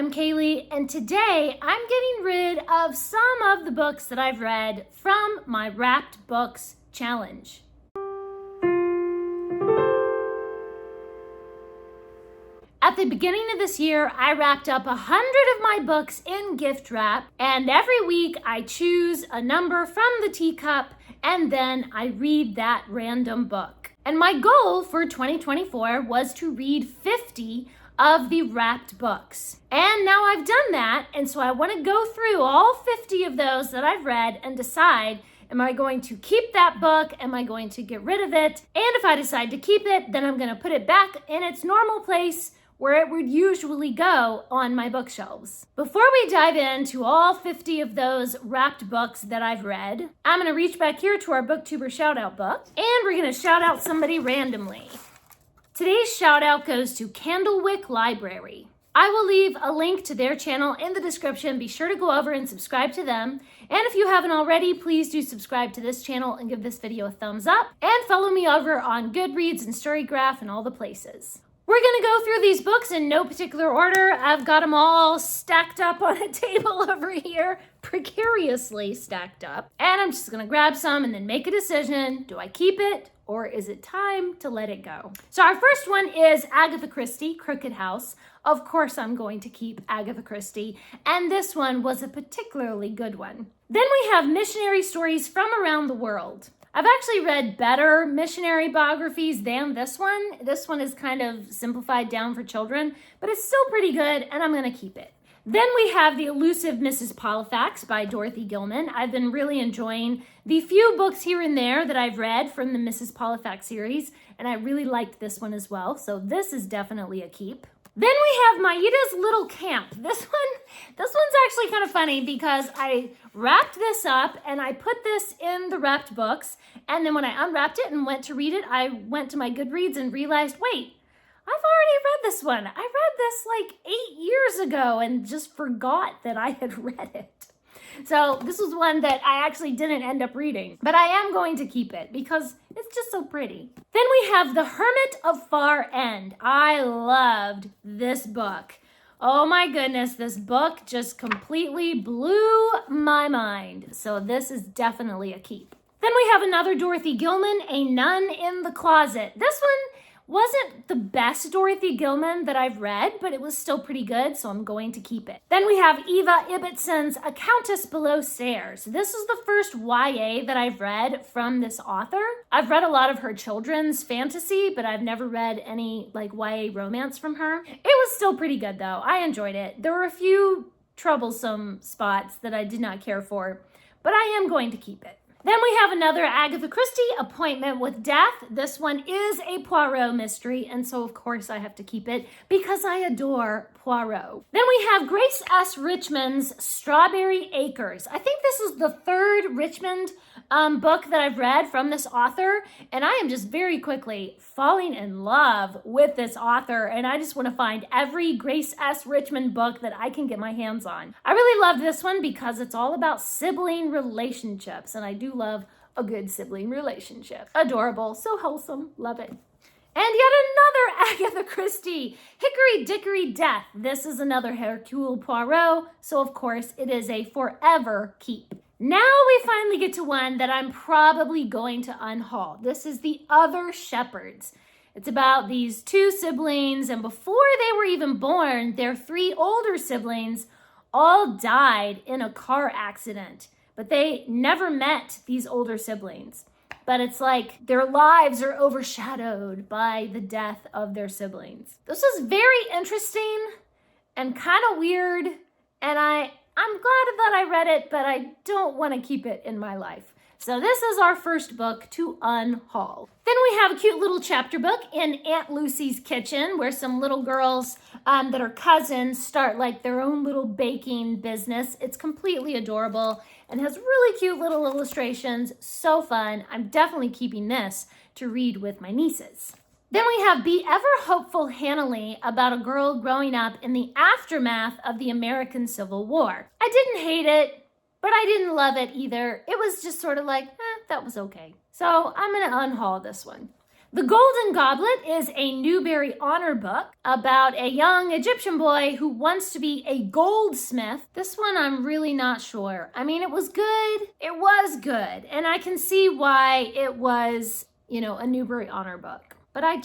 I'm Kaylee, and today I'm getting rid of some of the books that I've read from my Wrapped Books challenge. At the beginning of this year, I wrapped up 100 of my books in gift wrap, and every week I choose a number from the teacup, and then I read that random book. And my goal for 2024 was to read 50 of the wrapped books. And now I've done that, and so I want to go through all 50 of those that I've read and decide, am I going to keep that book? Am I going to get rid of it? And if I decide to keep it, then I'm going to put it back in its normal place where it would usually go on my bookshelves. Before we dive into all 50 of those wrapped books that I've read, I'm going to reach back here to our Booktuber Shoutout book, and we're going to shout out somebody randomly. Today's shout out goes to Candlewick Library. I will leave a link to their channel in the description. Be sure to go over and subscribe to them. And if you haven't already, please do subscribe to this channel and give this video a thumbs up. And follow me over on Goodreads and Storygraph and all the places. We're going to go through these books in no particular order. I've got them all stacked up on a table over here, precariously stacked up. And I'm just going to grab some and then make a decision. Do I keep it or is it time to let it go? So our first one is Agatha Christie, Crooked House. Of course I'm going to keep Agatha Christie. And this one was a particularly good one. Then we have Missionary Stories from Around the World. I've actually read better missionary biographies than this one. This one is kind of simplified down for children, but it's still pretty good, and I'm going to keep it. Then we have The Elusive Mrs. Polifax by Dorothy Gilman. I've been really enjoying the few books here and there that I've read from the Mrs. Polifax series, and I really liked this one as well, so this is definitely a keep. Then we have Maida's Little Camp. This one's actually kind of funny because I wrapped this up and I put this in the wrapped books. And then when I unwrapped it and went to read it, I went to my Goodreads and realized, wait, I've already read this one. I read this like 8 years ago and just forgot that I had read it. So this was one that I actually didn't end up reading, but I am going to keep it because it's just so pretty. Then we have The Hermit of Far End. I loved this book. Oh my goodness, this book just completely blew my mind. So this is definitely a keep. Then we have another Dorothy Gilman, A Nun in the Closet. This one wasn't the best Dorothy Gilman that I've read, but it was still pretty good, so I'm going to keep it. Then we have Eva Ibbetson's A Countess Below Stairs. This is the first YA that I've read from this author. I've read a lot of her children's fantasy, but I've never read any like YA romance from her. It was still pretty good though. I enjoyed it. There were a few troublesome spots that I did not care for, but I am going to keep it. Then we have another Agatha Christie, Appointment with Death. This one is a Poirot mystery, and so of course I have to keep it because I adore Poirot. Then we have Grace S. Richmond's Strawberry Acres. I think this is the third Richmond book that I've read from this author, and I am just very quickly falling in love with this author, and I just want to find every Grace S. Richmond book that I can get my hands on. I really love this one because it's all about sibling relationships, and I do love a good sibling relationship. Adorable, so wholesome, love it. And yet another Agatha Christie, Hickory Dickory Death. This is another Hercule Poirot, so of course it is a forever keep. Now we finally get to one that I'm probably going to unhaul. This is The Other Shepherds. It's about these two siblings, and before they were even born, their three older siblings all died in a car accident. But they never met these older siblings. But it's like their lives are overshadowed by the death of their siblings. This is very interesting and kind of weird, and I'm glad that I read it, but I don't want to keep it in my life. So this is our first book to unhaul. Then we have a cute little chapter book in Aunt Lucy's Kitchen where some little girls that are cousins start like their own little baking business. It's completely adorable and has really cute little illustrations. So fun. I'm definitely keeping this to read with my nieces. Then we have Be Ever Hopeful, Hannah Lee, about a girl growing up in the aftermath of the American Civil War. I didn't hate it, but I didn't love it either. It was just sort of like, that was okay. So I'm going to unhaul this one. The Golden Goblet is a Newbery Honor book about a young Egyptian boy who wants to be a goldsmith. This one I'm really not sure. I mean, it was good. It was good. And I can see why it was, a Newbery Honor book. But I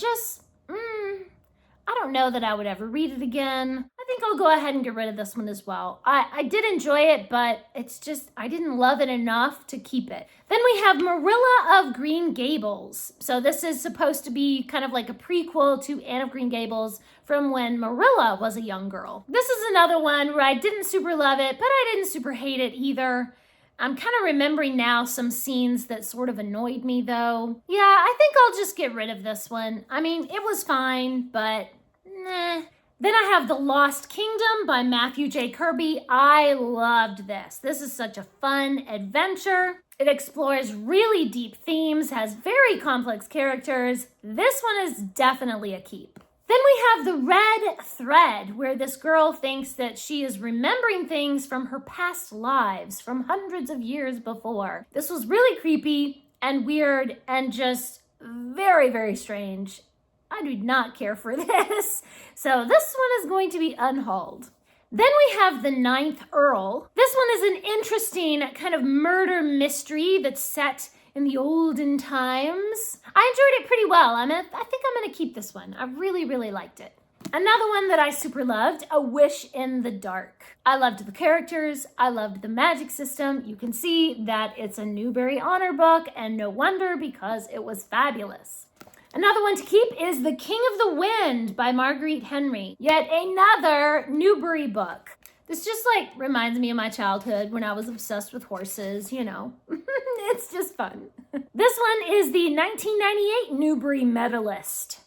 don't know that I would ever read it again. I think I'll go ahead and get rid of this one as well. I did enjoy it, but it's just, I didn't love it enough to keep it. Then we have Marilla of Green Gables. So this is supposed to be kind of like a prequel to Anne of Green Gables from when Marilla was a young girl. This is another one where I didn't super love it, but I didn't super hate it either. I'm kind of remembering now some scenes that sort of annoyed me though. Yeah, I think I'll just get rid of this one. I mean, it was fine, but nah. Then I have The Lost Kingdom by Matthew J. Kirby. I loved this. This is such a fun adventure. It explores really deep themes, has very complex characters. This one is definitely a keep. Then we have The Red Thread, where this girl thinks that she is remembering things from her past lives, from hundreds of years before. This was really creepy and weird and just very, very strange. I do not care for this. So this one is going to be unhauled. Then we have The Ninth Earl. This one is an interesting kind of murder mystery that's set in the olden times. I enjoyed it pretty well. I think I'm gonna keep this one. I really, really liked it. Another one that I super loved, A Wish in the Dark. I loved the characters. I loved the magic system. You can see that it's a Newbery Honor book, and no wonder because it was fabulous. Another one to keep is The King of the Wind by Marguerite Henry. Yet another Newbery book. This just reminds me of my childhood when I was obsessed with horses, It's just fun. This one is the 1998 Newbery medalist,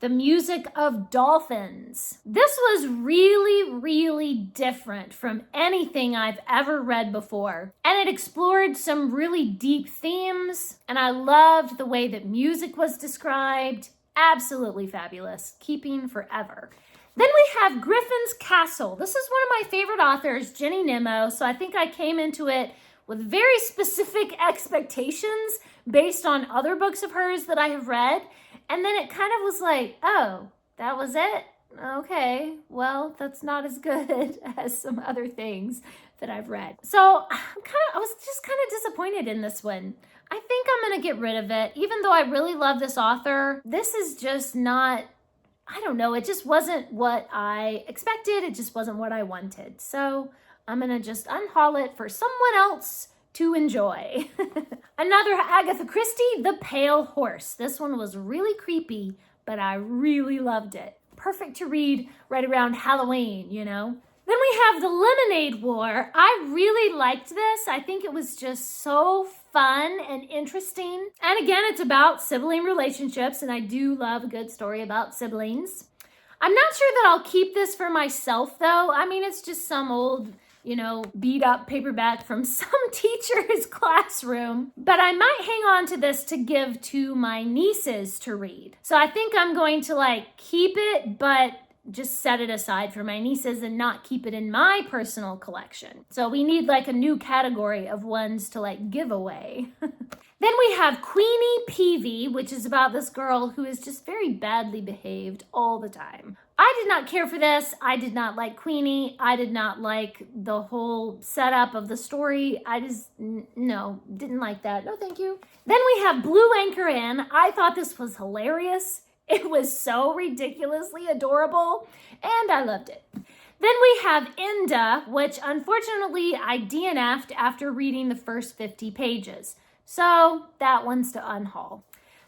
The Music of Dolphins. This was really, really different from anything I've ever read before. And it explored some really deep themes. And I loved the way that music was described. Absolutely fabulous. Keeping forever. Then we have Griffin's Castle. This is one of my favorite authors, Jenny Nimmo. So I think I came into it with very specific expectations based on other books of hers that I have read. And then it kind of was like, oh, that was it? Okay, well, that's not as good as some other things that I've read. So I was just kind of disappointed in this one. I think I'm gonna get rid of it. Even though I really love this author, this is just not, I don't know, it just wasn't what I expected. It just wasn't what I wanted. So I'm gonna just unhaul it for someone else to enjoy. Another Agatha Christie, The Pale Horse. This one was really creepy, but I really loved it. Perfect to read right around Halloween, Then we have The Lemonade War. I really liked this. I think it was just so fun and interesting. And again, it's about sibling relationships, and I do love a good story about siblings. I'm not sure that I'll keep this for myself, though. I mean, it's just some old, beat up paperback from some teacher's classroom. But I might hang on to this to give to my nieces to read. So I think I'm going to keep it, but just set it aside for my nieces and not keep it in my personal collection. So we need a new category of ones to give away. Then we have Queenie Peavy, which is about this girl who is just very badly behaved all the time. I did not care for this. I did not like Queenie. I did not like the whole setup of the story. I just, no, didn't like that. No, thank you. Then we have Blue Anchor Inn. I thought this was hilarious. It was so ridiculously adorable, and I loved it. Then we have Inda, which unfortunately I DNF'd after reading the first 50 pages. So that one's to unhaul.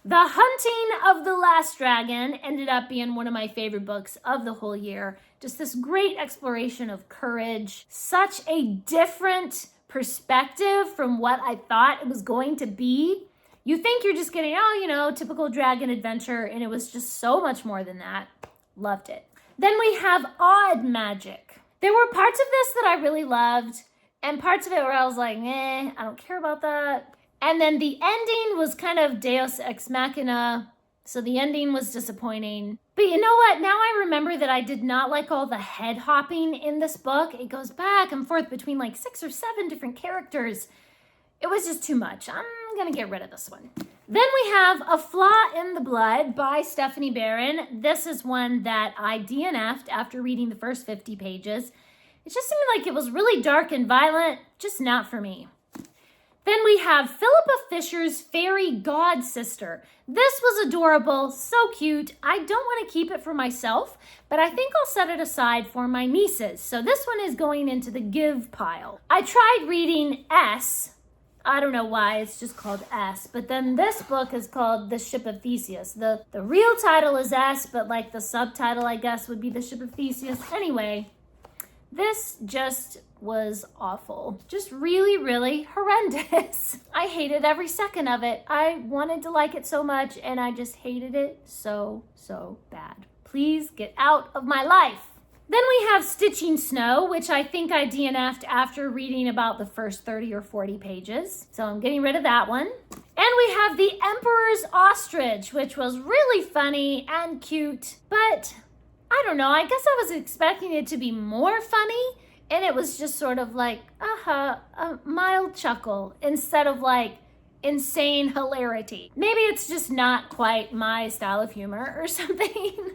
The Hunting of the Last Dragon ended up being one of my favorite books of the whole year. Just this great exploration of courage. Such a different perspective from what I thought it was going to be. You think you're just getting, typical dragon adventure, and it was just so much more than that. Loved it. Then we have Odd Magic. There were parts of this that I really loved, and parts of it where I was like, I don't care about that. And then the ending was kind of Deus Ex Machina, so the ending was disappointing. But you know what? Now I remember that I did not like all the head hopping in this book. It goes back and forth between 6 or 7 different characters. It was just too much. I'm gonna get rid of this one. Then we have A Flaw in the Blood by Stephanie Barron. This is one that I DNF'd after reading the first 50 pages. It just seemed like it was really dark and violent, just not for me. Then we have Philippa Fisher's Fairy God Sister. This was adorable, so cute. I don't want to keep it for myself, but I think I'll set it aside for my nieces. So this one is going into the give pile. I tried reading S. I don't know why it's just called S, but then this book is called The Ship of Theseus. The real title is S, but like the subtitle, I guess, would be The Ship of Theseus. Anyway, this just was awful. Just really, really horrendous. I hated every second of it. I wanted to like it so much, and I just hated it so bad. Please get out of my life. Then we have Stitching Snow, which I think I DNF'd after reading about the first 30 or 40 pages. So I'm getting rid of that one. And we have The Emperor's Ostrich, which was really funny and cute, but I don't know, I guess I was expecting it to be more funny, and it was just sort of like, a mild chuckle instead of like insane hilarity. Maybe it's just not quite my style of humor or something.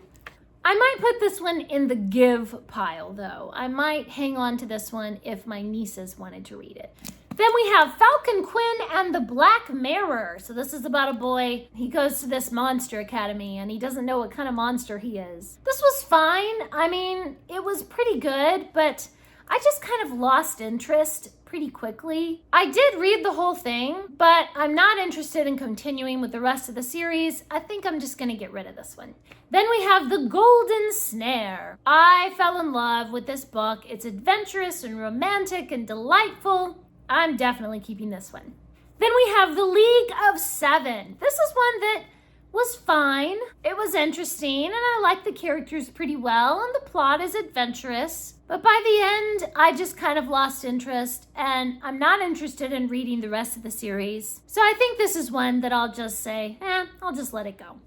I might put this one in the give pile though. I might hang on to this one if my nieces wanted to read it. Then we have Falcon Quinn and the Black Mirror. So this is about a boy. He goes to this monster academy and he doesn't know what kind of monster he is. This was fine. I mean, it was pretty good, but I just kind of lost interest pretty quickly. I did read the whole thing, but I'm not interested in continuing with the rest of the series. I think I'm just gonna get rid of this one. Then we have The Golden Snare. I fell in love with this book. It's adventurous and romantic and delightful. I'm definitely keeping this one. Then we have The League of Seven. This is one that was fine. It was interesting, and I liked the characters pretty well, and the plot is adventurous. But by the end, I just kind of lost interest, and I'm not interested in reading the rest of the series. So I think this is one that I'll just say, I'll just let it go.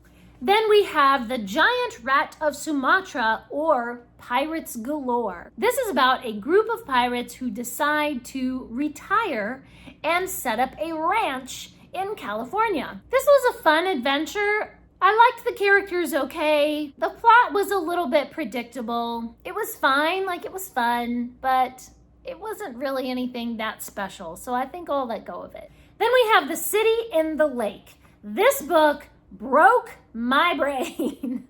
Then we have The Giant Rat of Sumatra, or Pirates Galore. This is about a group of pirates who decide to retire and set up a ranch in California. This was a fun adventure. I liked the characters okay. The plot was a little bit predictable. It was fine, like it was fun, but it wasn't really anything that special, so I think I'll let go of it. Then we have The City in the Lake. This book broke my brain.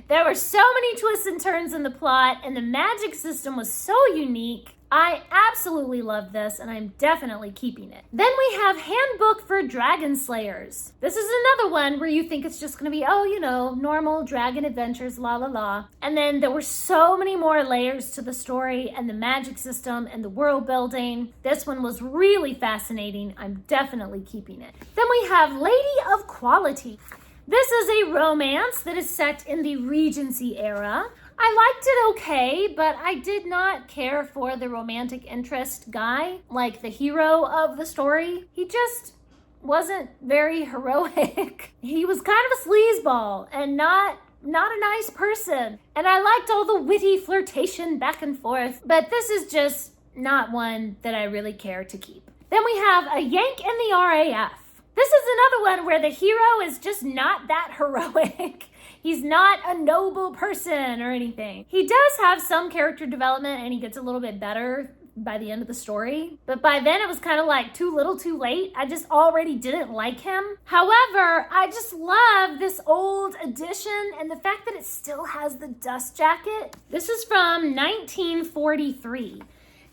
There were so many twists and turns in the plot, and the magic system was so unique. I absolutely love this, and I'm definitely keeping it. Then we have Handbook for Dragon Slayers. This is another one where you think it's just gonna be, normal dragon adventures, la la la. And then there were so many more layers to the story and the magic system and the world building. This one was really fascinating. I'm definitely keeping it. Then we have Lady of Quality. This is a romance that is set in the Regency era. I liked it okay, but I did not care for the romantic interest guy, like the hero of the story. He just wasn't very heroic. He was kind of a sleazeball and not a nice person. And I liked all the witty flirtation back and forth, but this is just not one that I really care to keep. Then we have A Yank in the RAF. This is another one where the hero is just not that heroic. He's not a noble person or anything. He does have some character development and he gets a little bit better by the end of the story. But by then it was kind of like too little too late. I just already didn't like him. However, I just love this old edition and the fact that it still has the dust jacket. This is from 1943.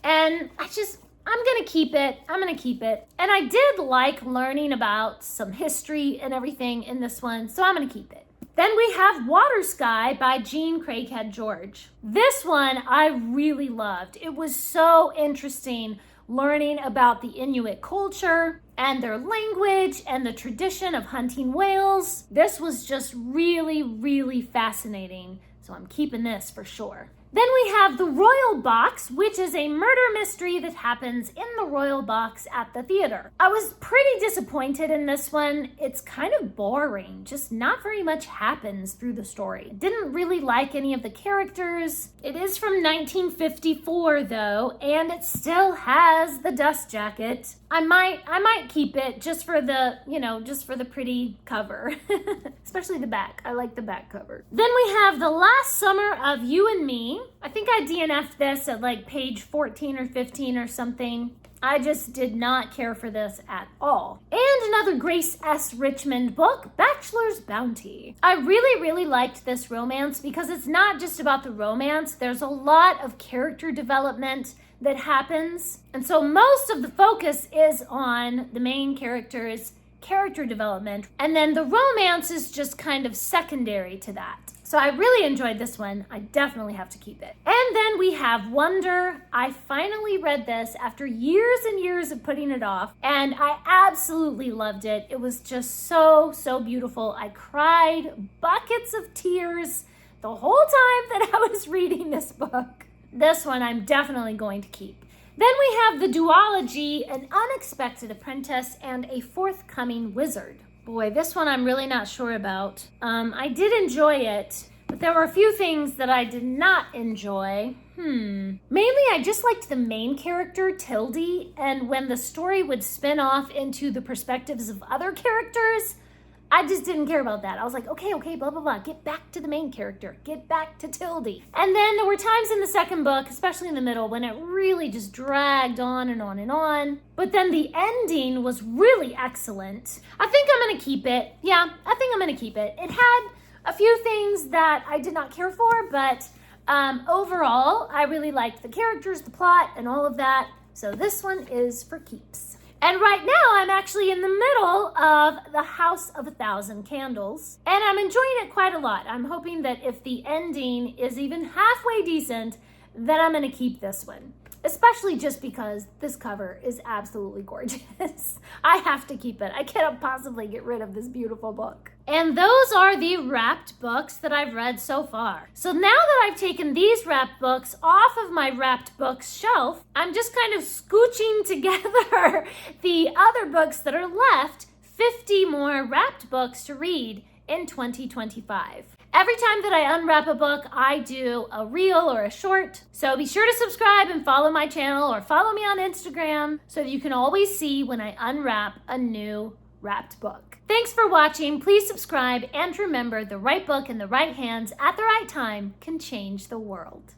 And I'm gonna keep it. And I did like learning about some history and everything in this one, so I'm gonna keep it. Then we have Water Sky by Jean Craighead George. This one I really loved. It was so interesting learning about the Inuit culture and their language and the tradition of hunting whales. This was just really, really fascinating. So I'm keeping this for sure. Then we have The Royal Box, which is a murder mystery that happens in the Royal Box at the theater. I was pretty disappointed in this one. It's kind of boring, just not very much happens through the story. Didn't really like any of the characters. It is from 1954 though, and it still has the dust jacket. I might keep it just for the, just for the pretty cover. Especially the back. I like the back cover. Then we have The Last Summer of You and Me. I think I DNF'd this at like page 14 or 15 or something. I just did not care for this at all. And another Grace S. Richmond book, Bachelor's Bounty. I really, really liked this romance because it's not just about the romance. There's a lot of character development that happens. And so most of the focus is on the main character's character development. And then the romance is just kind of secondary to that. So I really enjoyed this one. I definitely have to keep it. And then we have Wonder. I finally read this after years and years of putting it off, and I absolutely loved it. It was just so, so beautiful. I cried buckets of tears the whole time that I was reading this book. This one I'm definitely going to keep. Then we have the duology, An Unexpected Apprentice and A Forthcoming Wizard. Boy, this one I'm really not sure about. I did enjoy it, but there were a few things that I did not enjoy. Mainly I just liked the main character, Tildy, and when the story would spin off into the perspectives of other characters, I just didn't care about that. I was like, okay, blah, blah, blah. Get back to the main character. Get back to Tildy. And then there were times in the second book, especially in the middle, when it really just dragged on and on and on. But then the ending was really excellent. I think I'm going to keep it. Yeah, I think I'm going to keep it. It had a few things that I did not care for, but overall, I really liked the characters, the plot, and all of that. So this one is for keeps. And right now, I'm actually in the middle of The House of a Thousand Candles, and I'm enjoying it quite a lot. I'm hoping that if the ending is even halfway decent, then I'm going to keep this one, especially just because this cover is absolutely gorgeous. I have to keep it. I cannot possibly get rid of this beautiful book. And those are the wrapped books that I've read so far. So now that I've taken these wrapped books off of my wrapped books shelf, I'm just kind of scooching together the other books that are left, 50 more wrapped books to read in 2025. Every time that I unwrap a book, I do a reel or a short. So be sure to subscribe and follow my channel or follow me on Instagram so that you can always see when I unwrap a new wrapped book. Thanks for watching. Please subscribe and remember, the right book in the right hands at the right time can change the world.